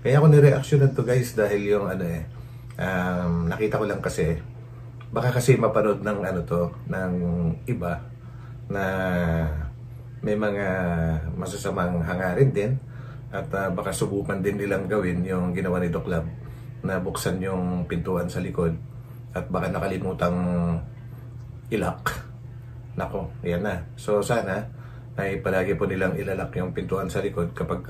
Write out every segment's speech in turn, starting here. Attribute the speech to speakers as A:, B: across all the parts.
A: Kaya ako nireaksyonan to guys dahil yung nakita ko lang kasi, baka kasi mapanood ng ng iba na may mga masasamang hangarin din at baka subukan din nilang gawin yung ginawa ni Doc Lab na buksan yung pintuan sa likod at baka nakalimutang ilak. Nako, yan na. So sana ay palagi po nilang ilalak yung pintuan sa likod kapag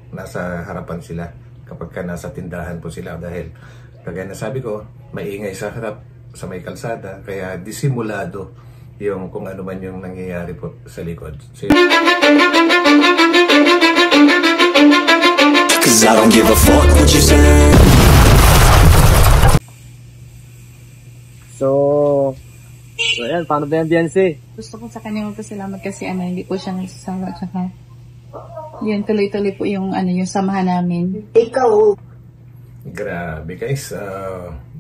A: nasa harapan sila, kapag nasa tindahan po sila, dahil kagaya na sabi ko, maingay sa harap sa may kalsada, kaya disimulado yung kung ano man yung nangyayari po sa likod. So, cause I don't give a fuck what you say.
B: So ayan, paano ba yan, Biancy?
C: Gusto ko sa kanya magpasalamat kasi hindi po siya nagsasawa, tsaka yun, tuloy-tuloy po yung yung samahan namin.
A: Ikaw! Grabe guys,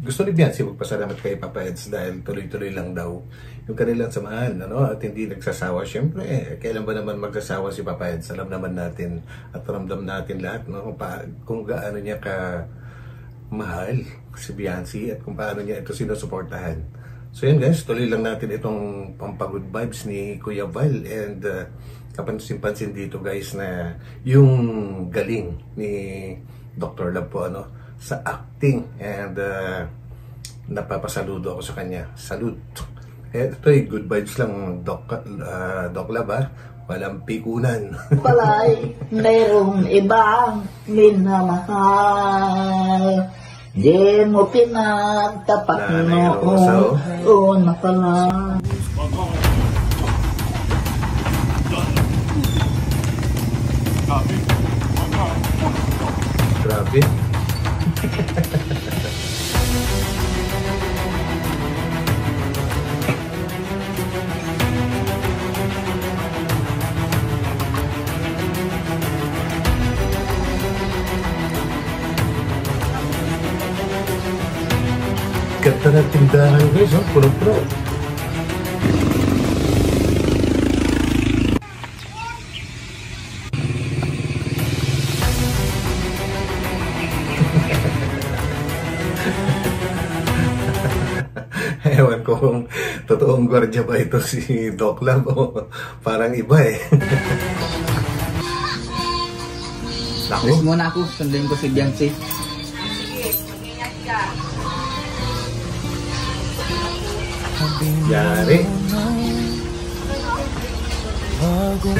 A: gusto ni Biancy magpasalamat kay Papa Eds dahil tuloy-tuloy lang daw yung kanilang samahan, at hindi nagsasawa. Siyempre, kailan ba naman magsasawa si Papa Eds? Alam naman natin at ramdam natin lahat, kung gaano niya ka mahal si Biancy at kung paano niya ito sinusuportahan. So yan guys, tuloy lang natin itong pampagod vibes ni Kuya Val, and kapansin-pansin dito guys na yung galing ni Dr. Lab po sa acting, and napapasaludo ako sa kanya. Salute! Ito ay good vibes lang, Doc Lab, walang pikunan.
D: Pala'y mayroong ibang minamahal. Di mo pinagtapat noon na pala.
A: Grabe. Ganda ng tindahan guys, puno-puno. Ewan ko kung totoong gwardiya ba ito si Doc Lab o parang iba eh.
B: Naku, muna ako, sundin ko si Biancy.
A: Yari. Nako.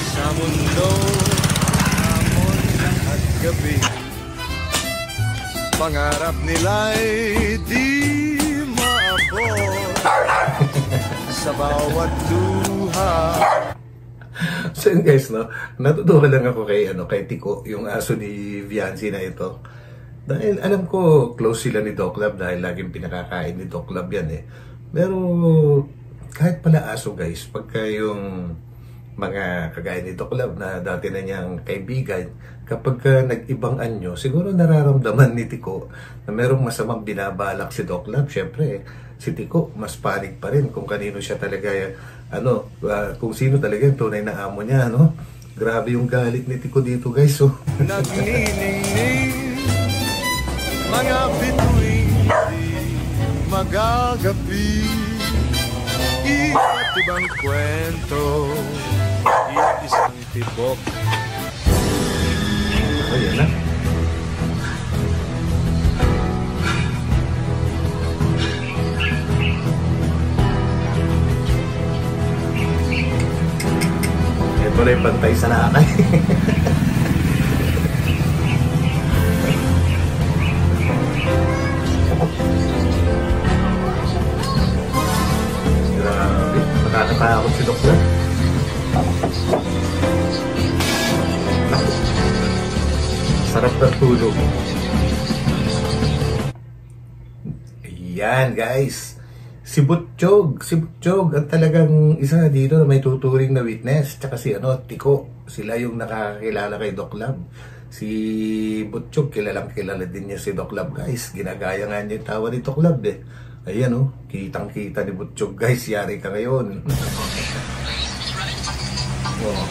E: Sa mundo, hamon at gabi, pangarap nila'y di maabot sa bawat duha.
A: So yun guys, natutuwa lang ako kay Tiko, yung aso ni Biancy na ito. Dahil alam ko close sila ni Doc Lab dahil laging pinakakain ni Doc Lab yan eh. Pero kahit pala aso guys, pagka yung mga kagaya ni Doc Lab na dati na niyang kaibigan, kapag nag-ibang anyo, siguro nararamdaman ni Tiko na merong masamang binabalak si Doc Lab. Siyempre, si Tiko mas panik pa rin kung kanino siya talaga, kung sino talaga yung tunay na amo niya, Grabe yung galit ni Tiko dito guys,
E: Nagniningning mga bituin di magagapi, iba't ibang kwento, isang tibok.
A: Ayan na. Ito na yung pantay sa lakay. Grabe, nakakatakot si Doktor. Sarap na tulog. Ayan guys, si Butchog ang talagang isa dito na may tuturing na witness. Tsaka si Tiko, Sila yung nakakilala kay Doc Lab. Si Butchog, kilala din niya si Doc Lab, guys. Ginagaya nga niya yung tawa ni Doc Lab eh. Ayan oh, kitang-kita ni Butchog, guys. Yari ka ngayon. Oh.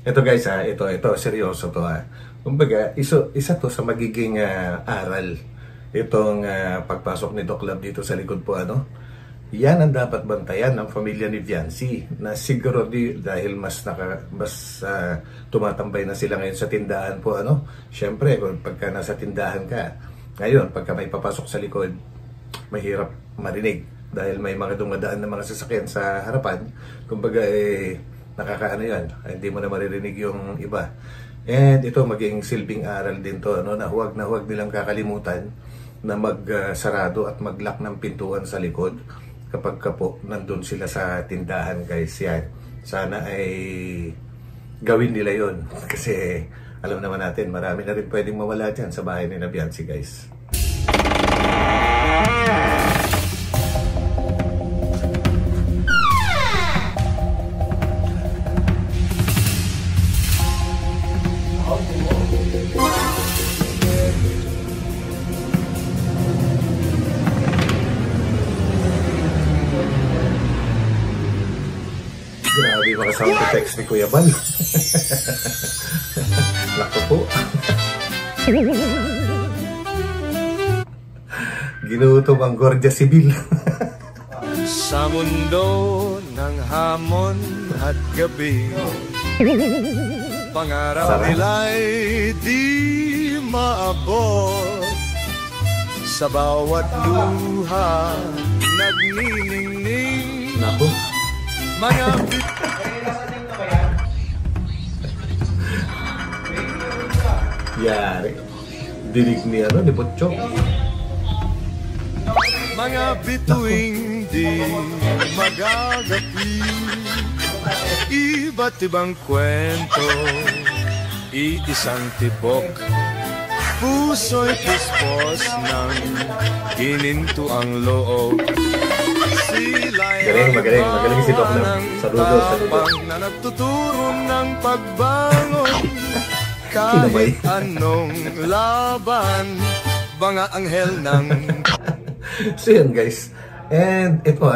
A: Ito guys ito seryoso to ha. Kumbaga, isa to sa magiging aral. Itong pagpasok ni Doc Lab dito sa likod po ano. Yan ang dapat bantayan ng pamilya ni Viancy na siguro dahil mas tumatambay na sila ngayon sa tindahan po ano. Syempre, pagka nasa tindahan ka, ngayon pagka may papasok sa likod, mahirap marinig dahil may mga dumadaan na mga sasakyan sa harapan. Kumbaga nakakaano yan, hindi mo na maririnig yung iba. And ito maging silbing aral din to ano, na huwag nilang kakalimutan na magsarado at mag-lock ng pintuan sa likod kapag po nandun sila sa tindahan guys. Yan, sana ay gawin nila yon kasi alam naman natin marami na rin pwedeng mawala dyan sa bahay ni Viancy guys. Grabe mga sound effects ni Kuya Bal. Lako po. Ginutom ang Guardia Civil.
E: Sa mundo ng hamon at gabi, pangarap nila'y di maabot. Sa bawat luha nagniningning
A: Nako.
E: mga
A: Yari. Dinig ni ni Butchog.
E: mga bituing di magagapi, iba't ibang kwento, iisang tibok, puso'y puspos ng gininto ang loob.
A: Magaling si Doc Lab. Saludo.
E: Na nagtuturo ng pagbangon, kahit anong laban, mga anghel ng
A: So yun guys, and ito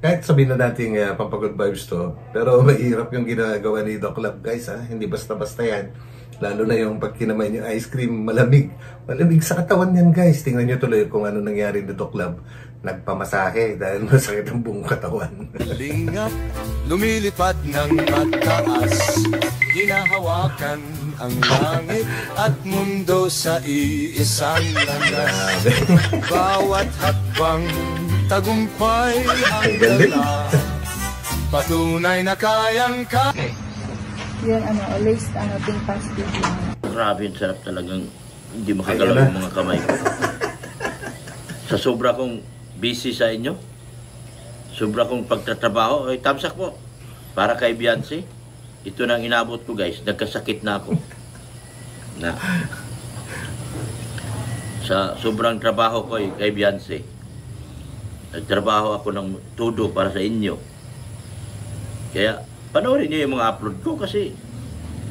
A: kahit sabihin na natin pampagod vibes to, pero mahirap yung ginagawa ni Doc Lab guys hindi basta-basta yan. Lalo na yung pag kinamay niyo ice cream, malamig sa katawan yan guys. Tingnan niyo tuloy kung ano nangyari ni Doc Lab. Nagpamasahe dahil masakit ang buong katawan.
E: lingap, lumilipad ng mataas, hinahawakan ang langit at mundo sa iisang landas. Bawat hakbang tagumpay ang dala, patunay na kayang
C: Yun always think positive lang.
F: Grabe, sarap talagang hindi makagalaw yung mga kamay ko. Sa sobra kong busy sa inyo, sobra kong pagtatrabaho, ay tamsak po. Para kay Viancy, ito na ang inabot ko guys, nagkasakit na ako. Sa sobrang trabaho ko kay Viancy, nagtrabaho ako ng todo para sa inyo. Kaya panoorin niyo yung mga upload ko kasi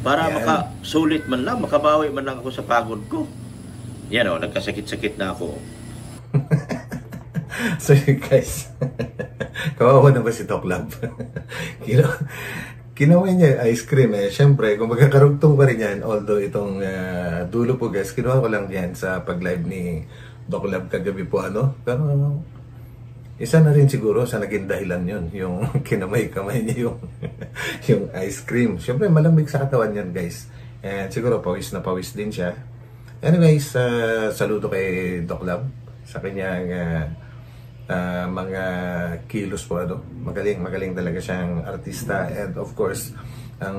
F: para makasulit man lang, makabawi man lang ako sa pagod ko. Yan nagkasakit-sakit na ako.
A: So guys, kawawa na ba si Doc Lab? Kinaway niya ice cream syempre kung magkakarugtong pa rin yan, although itong dulo po guys, kinuha ko lang yan sa pag-live ni Doc Lab kagabi po pero isa na rin siguro sa naging dahilan yun, yung kinamay-kamay niya yung yung ice cream. Siyempre, malamig sa katawan yan, guys. And siguro, pawis na pawis din siya. Anyways, saludo kay Doc Lab sa kanyang mga kilos po. Magaling talaga siyang artista. And of course, ang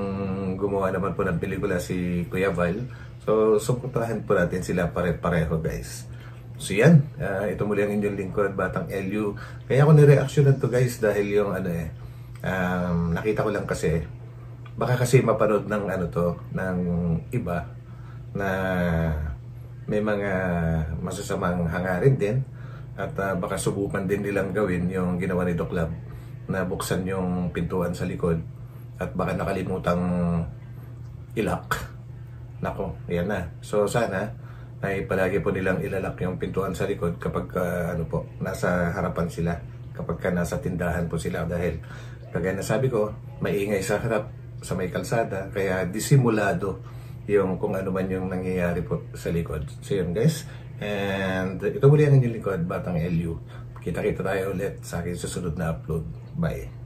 A: gumawa naman po ng pelikula si Kuya Val. So, suportahan po natin sila pare-pareho, guys. So yan, ito muli ang inyong lingkod, Batang LU. Kaya ako nireaksyonan to, guys, dahil yung nakita ko lang kasi, baka kasi mapanood ng ng iba na may mga masasamang hangarin din at baka subukan din nilang gawin yung ginawa ni Doc Lab na buksan yung pintuan sa likod at baka nakalimutang ilak. Nako, yan na. So sana ay palagi po nilang ilalak yung pintuan sa likod kapag nasa harapan sila, kapag nasa tindahan po sila, dahil kagaya na sabi ko, maingay sa harap sa may kalsada, kaya disimulado yung kung ano man yung nangyayari po sa likod. So yun, guys, and ito muli ang inyong lingkod, Batang LU. Kita-kita tayo ulit sa aking susunod na upload. Bye.